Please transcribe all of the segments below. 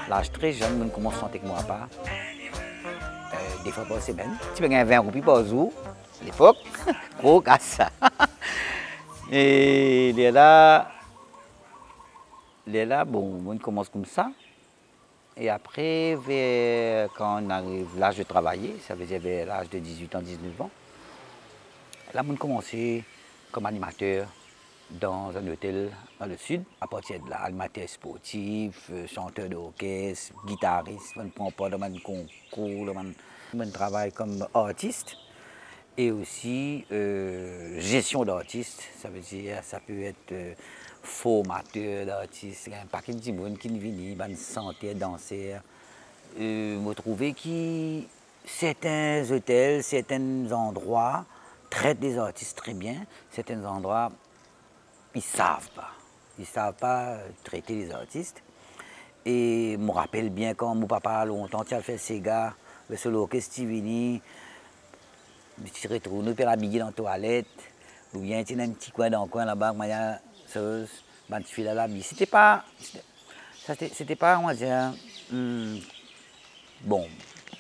L'âge très jeune, on commence à chanter avec moi à part. Des fois par semaine. Tu peux gagner 20 roupies par jour, à l'époque. Gros casse ça. Et là, bon, on commence comme ça. Et après, quand on arrive à l'âge de travailler, ça veut dire vers l'âge de 18 ans, 19 ans, là, on commence comme animateur dans un hôtel dans le sud. À partir de là, animateur sportif, chanteur d'orchestre, guitariste, on prend part dans un concours, on travaille comme artiste. Et aussi gestion d'artistes, ça veut dire, ça peut être formateur d'artistes, un paquet de monde qui viennent, une santé, danseurs. Me trouver qui certains hôtels, certains endroits traitent des artistes très bien, certains endroits ils savent pas. Ils savent pas traiter les artistes. Et je me rappelle bien quand mon papa longtemps il a fait Sega, le seul orchestre Stivini. Je retourne pour l'habiller dans la toilette, ou bien tu as un petit coin dans le coin là-bas, tu fais la vie. C'était pas, on va dire, bon,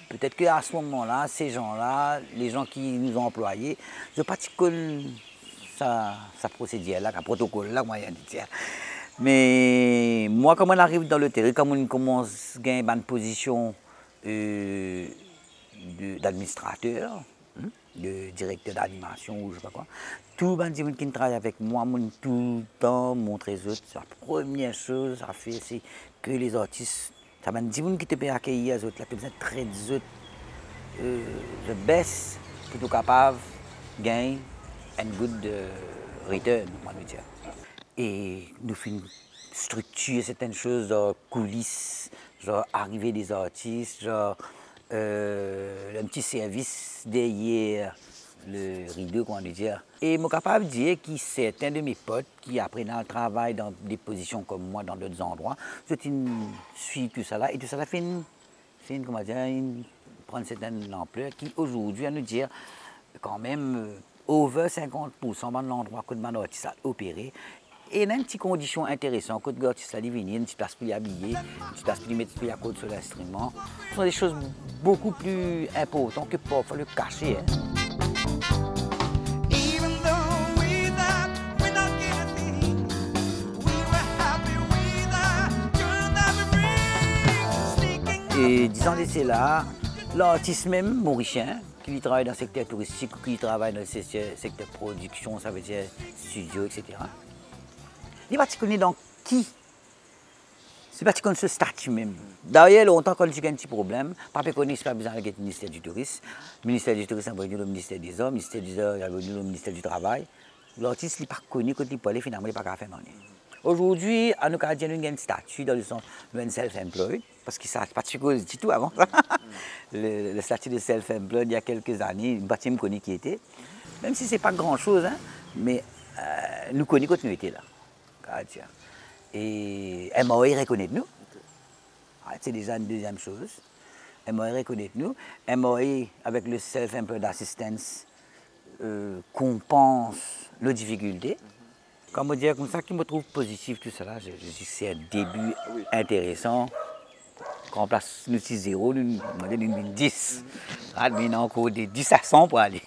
peut-être qu'à ce moment-là, ces gens-là, les gens qui nous ont employés, ils n'ont pas ça procédure-là, un protocole-là, moyen de dire. Mais moi, quand on arrive dans le terrain, quand on commence à gagner une position d'administrateur, de directeur d'animation ou je ne sais pas quoi. Tout le monde qui travaille avec moi, tout le temps montrer les autres. La première chose à faire, c'est que les artistes, ça m'a dit qui te peut accueillir les autres, là, tu besoin de traiter les autres, le best pour être capable de gagner un good return, on va dire. Et nous faisons structurer certaines choses, genre coulisses, genre arrivée des artistes, genre un petit service derrière le rideau, comment dire. Et je suis capable de dire que certains de mes potes qui après dans le travail dans des positions comme moi dans d'autres endroits, je suis tout ça là et tout ça là fait comment dire, prendre certaine ampleur qui aujourd'hui à nous dire quand même over 50% de l'endroit que de l'artiste a opéré. Et il y a une petite condition intéressante, quand l'artiste a venir, une petite place pour l'habiller, une petite place pour lui mettre la côte sur l'instrument. Ce sont des choses beaucoup plus importantes que parfois le cacher. Hein. Et 10 ans de cela, l'artiste même, mauricien, qui travaille dans le secteur touristique, qui travaille dans le secteur production, ça veut dire studio, etc. Il n'est pas connu dans qui. C'est pas connu ce statut même. D'ailleurs, longtemps, quand il y a un petit problème, pas connu, c'est pas besoin de le ministère du Tourisme. Le ministère du Tourisme a venu le ministère des Hommes, le ministère des Hommes a venu le ministère du Travail. L'artiste n'est pas connu quand il peut aller, finalement, il n'a pas faire monnaie. Aujourd'hui, à nous, il y a un statut dans le sens de self-employed, parce que ça n'a pas de du tout avant. Le statut de self-employed, il y a quelques années, une bâtiment connu qui était, même si ce n'est pas grand-chose, hein, mais nous connaissons quand nous étions là. Et MOI reconnaît nous. C'est déjà une deuxième chose. MOI reconnaît nous. MOI, avec le self-employed assistance, compense nos difficultés. Comme on dit comme ça, qui me trouve positif, tout cela, je dis que c'est un début intéressant. Quand on place nous 6-0, nous donne une 10. Mais il y a encore des 10 à 100 pour aller.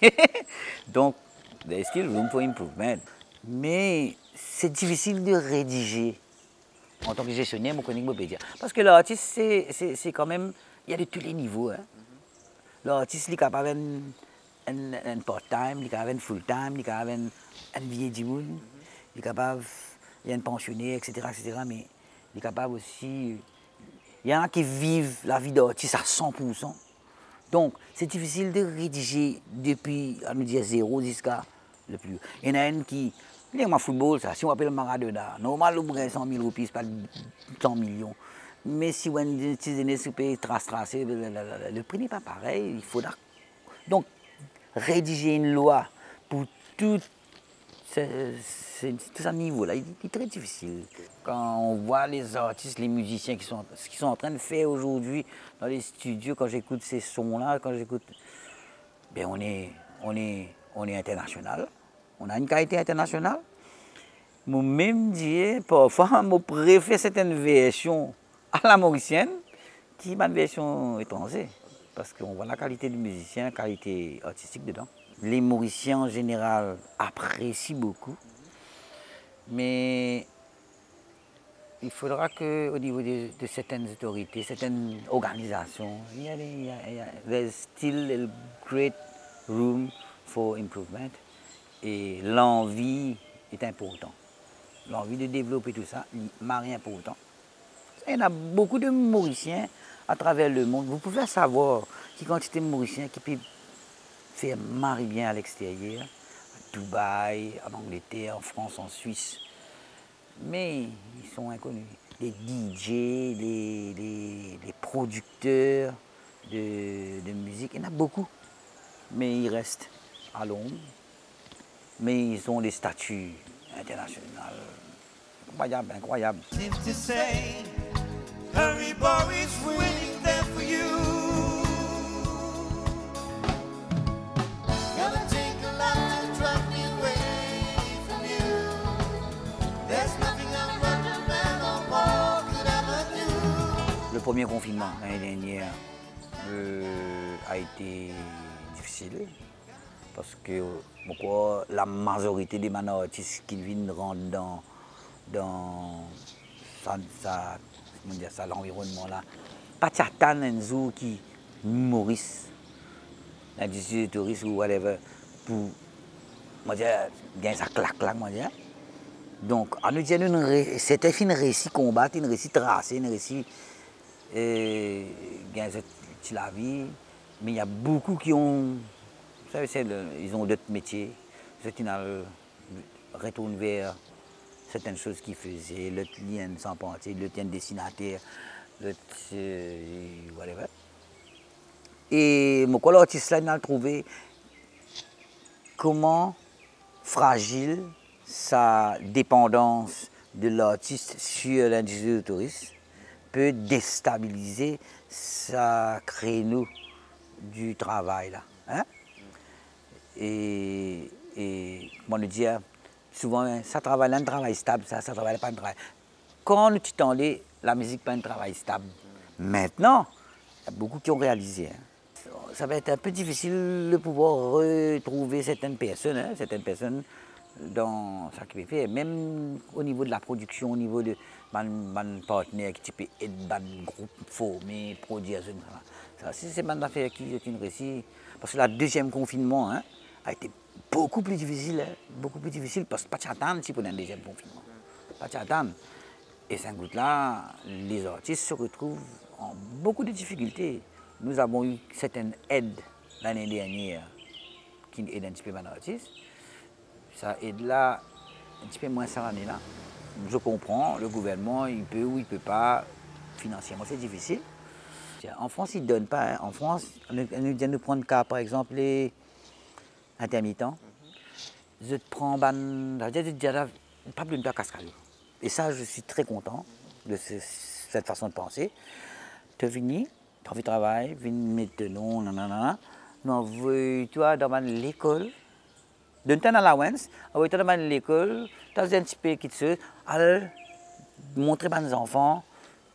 Donc, there's still room for improvement. Mais c'est difficile de rédiger. En tant que gestionnaire, je connais ce dire. Parce que l'artiste, c'est quand même, il y a de tous les niveaux. Hein. L'artiste, il est capable un part-time, il est capable un full-time, il est capable un vieil dimoun, il est capable, il y a un pensionnaire, etc., mais il est capable aussi, il y en a qui vivent la vie d'artiste à 100%. Donc, c'est difficile de rédiger depuis, à nous dire, 0 jusqu'à le plus haut. Il y en a un qui, il y a un football, ça, si on appelle Maradona, normal, on gagne 100 000 roupies, c'est pas 100 millions. Mais si on a une petite année, tracer, le prix n'est pas pareil, il faudra. Donc, rédiger une loi pour tout ce niveau-là, il est très difficile. Quand on voit les artistes, les musiciens ce qu'ils sont en train de faire aujourd'hui dans les studios, quand j'écoute ces sons-là, on est international. On a une qualité internationale. Moi-même dis parfois, je préfère certaines versions à la mauricienne qui est une version étrangère. Parce qu'on voit la qualité du musicien, la qualité artistique dedans. Les Mauriciens en général apprécient beaucoup, mais il faudra qu'au niveau de certaines autorités, certaines organisations, there's still a great room for improvement. Et l'envie est importante. L'envie de développer tout ça, est important. Il y en a beaucoup de Mauriciens à travers le monde. Vous pouvez savoir qui quantité de Mauriciens qui peuvent faire marrer bien à l'extérieur, à Dubaï, en Angleterre, en France, en Suisse. Mais ils sont inconnus. Les DJ, les producteurs de musique, il y en a beaucoup. Mais ils restent à l'ombre. Mais ils ont des statuts internationaux. Incroyable, incroyable. Le premier confinement l'année dernière a été difficile parce que la majorité des artistes qui viennent rentrer dans l'environnement là, pas certains un qui Maurice, un de touristes ou whatever, pour moi dire gagner sa claque là, moi dire. Donc, on nous dit c'était un récit combat, un récit tracé, un récit gagner la vie, mais il y a beaucoup qui ont, vous savez, ils ont d'autres métiers, ils retournent vers certaines choses qu'ils faisaient, le lien sans penser, le lien dessinateur, whatever. Et mon l'artiste là, il a trouvé comment fragile sa dépendance de l'artiste sur l'industrie du tourisme peut déstabiliser sa créneau du travail là. Hein? Et comment le dire, souvent, ça travaille un travail stable, ça travaille pas un travail. Quand nous titulons la musique pas un travail stable, maintenant, il y a beaucoup qui ont réalisé. Hein. Ça va être un peu difficile de pouvoir retrouver certaines personnes dans ce qu'ils peuvent faire, même au niveau de la production, au niveau de mon partenaire qui peut être un groupe formé, produire. Ça, c'est une affaire qui est une réussite. Parce que le deuxième confinement a été beaucoup plus difficile, parce que pas d'attendre si pour un deuxième confinement. Pas d'attendre. Et c'est un coup là, les artistes se retrouvent en beaucoup de difficultés. Nous avons eu certaines aides l'année dernière qui aident un petit peu les artistes. Ça aide là un petit peu moins cette année-là. Je comprends, le gouvernement, il peut ou il ne peut pas, financièrement c'est difficile. En France, ils ne donnent pas. Hein. En France, on vient de prendre le cas, par exemple, les intermittents. Je te prends, pas plus de cascade. Et ça, je suis très content de cette façon de penser. Tu viens, tu as envie de travailler, viens maintenant, nanana. Non, toi, dans l'école, donne-toi une allowance, envoie-toi dans l'école, tu as un petit peu qui te aller montrer aux enfants,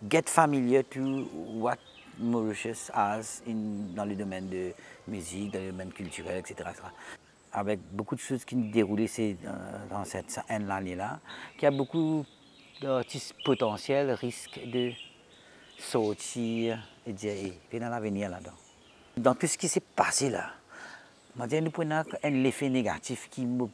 get familiar to what Mauritius has dans le domaine de musique, dans le domaine culturel, etc. Avec beaucoup de choses qui nous déroulent dans cette année-là, qu'il y a beaucoup d'artistes potentiels risquent de sortir et dire, hey, viens dans l'avenir là-dedans. Dans tout ce qui s'est passé là, nous prenons un effet négatif qui me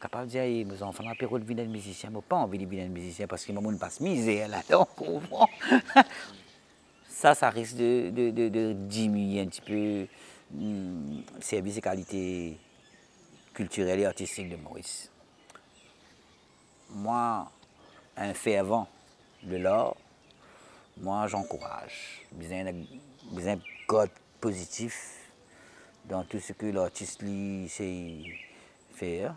capable de dire, mes enfants, la période de vie d'un musicien, je n'ai pas envie de vivre d'un musicien parce que je ne passe misère là-dedans, comprends? Ça risque de diminuer un petit peu le service et qualité culturelle et artistique de Maurice. Moi, un fervent de l'art, moi j'encourage. Besoin de code positif dans tout ce que l'artiste sait faire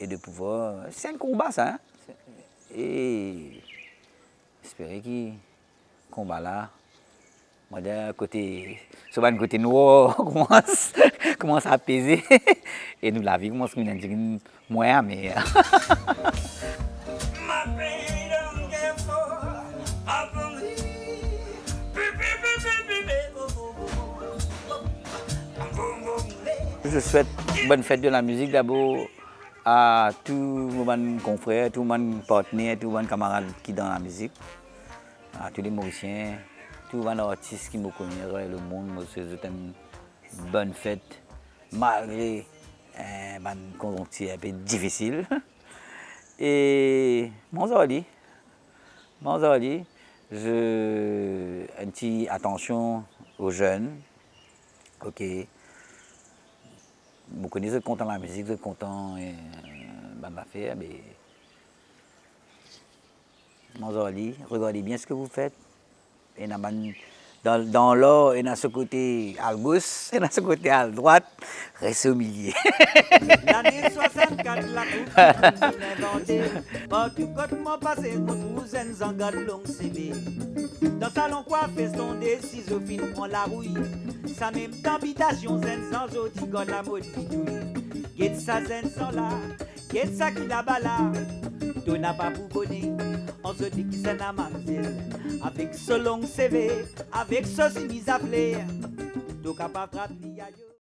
et de pouvoir. C'est un combat ça. Hein? Et espérer que ce combat là Moi, d'un côté, sur un côté noir, commence à peser. Et nous, la vie commence à dire moins, mais. Je souhaite bonne fête de la musique d'abord à tous mes confrères, tous mes partenaires, tous mes camarades qui sont dans la musique, à tous les Mauriciens, tous les artistes qui me connaissent dans le monde. Je souhaite une bonne fête malgré une conjoncture un peu difficile. Et bonjour, une petite attention aux jeunes. Ok. Vous connaissez, vous êtes content de la musique, vous êtes content de l'affaire, mais regardez bien ce que vous faites. Et dans l'or, et dans ce côté à gauche, et dans ce côté à droite, restez au milieu. L'année 64, la coupe est inventée. Partout quand mon passé, mon cousin Zangad long CV. Dans salon coiffé, son des ciseaux fins prend la rouille. Sa même d'habitation, zen sans autre, la mode bidouille. Get sa zen sans là, get sa qui la bala. Toi n'a pas pour bonner, on se dit qui s'en a mamzelle. Avec ce long CV, avec ce signe à flair. Donc à pas traiter